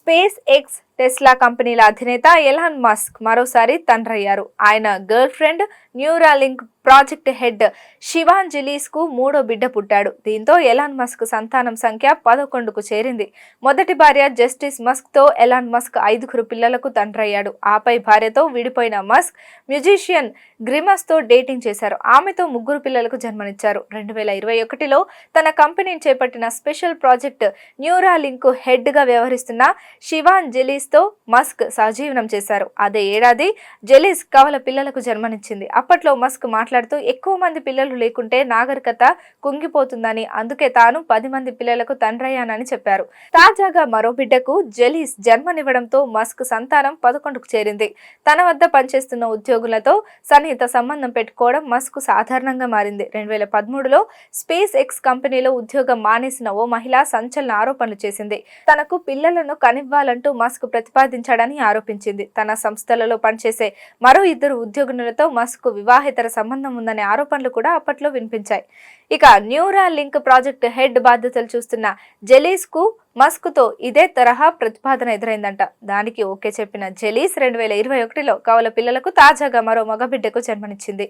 Space X Tesla కంపెనీల అధినేత Elon Musk మరోసారి తండ్రయ్యారు. ఆయన girl friend Neuralink project head Shivon Zilis కు మూడో బిడ్డ పుట్టాడు. దీంతో ఎలాన్ మస్క్ సంతానం సంఖ్య 11కు చేరింది. మొదటి భార్య జస్టిస్ మస్క్ తో ఎలాన్ మస్క్ 5గురు పిల్లలకు తండ్రయ్యాడు. ఆపై భార్యతో విడిపోయిన మస్క్ మ్యూజిషియన్ గ్రిమస్ తో డేటింగ్ చేశారు. ఆమెతో 3 పిల్లలకు జన్మనిచ్చారు. 2021లో తన కంపెనీని చేపట్టిన స్పెషల్ ప్రాజెక్ట్ న్యూరాలింక్ హెడ్ గా వ్యవహరిస్తున్న శివాన్ జిలీస్ తో మస్క్ సహజీవనం చేశారు. అదే ఏడాది జెలిస్ కవల పిల్లలకు జన్మనిచ్చింది. అప్పట్లో మస్క్ మాట్లాడుతూ ఎక్కువ మంది పిల్లలు లేకుంటే నాగరికత కుంగిపోతుందని, అందుకే తాను 10 మంది పిల్లలకు తండ్రయ్యానని చెప్పారు. తాజాగా మరో బిడ్డకు జెలిస్ జన్మనివ్వడంతో మస్క్ సంతానం 11కు చేరింది. తన వద్ద పనిచేస్తున్న ఉద్యోగులతో సన్నిహిత సంబంధం పెట్టుకోవడం మస్క్ సాధారణంగా మారింది. 2013లో స్పేస్ ఎక్స్ కంపెనీలో ఉద్యోగం మానేసిన ఓ మహిళ సంచలన ఆరోపణలు చేసింది. తనకు పిల్లలను కనివ్వాలంటూ మస్క్ ప్రతిపాదించాడని ఆరోపించింది. తన సంస్థలలో పనిచేసే మరో 2 ఉద్యోగులతో మస్క్ వివాహేతర సంబంధం ఉందనే ఆరోపణలు కూడా అప్పట్లో వినిపించాయి. ఇక న్యూరాలింక్ ప్రాజెక్ట్ హెడ్ బాధ్యతలు చూస్తున్న జెలీస్ కు మస్క్ తో ఇదే తరహా ప్రతిపాదన ఎదురైందంట. దానికి ఓకే చెప్పిన జెలీస్ 2021లో కవల పిల్లలకు తాజాగా మరో మగబిడ్డకు జన్మనిచ్చింది.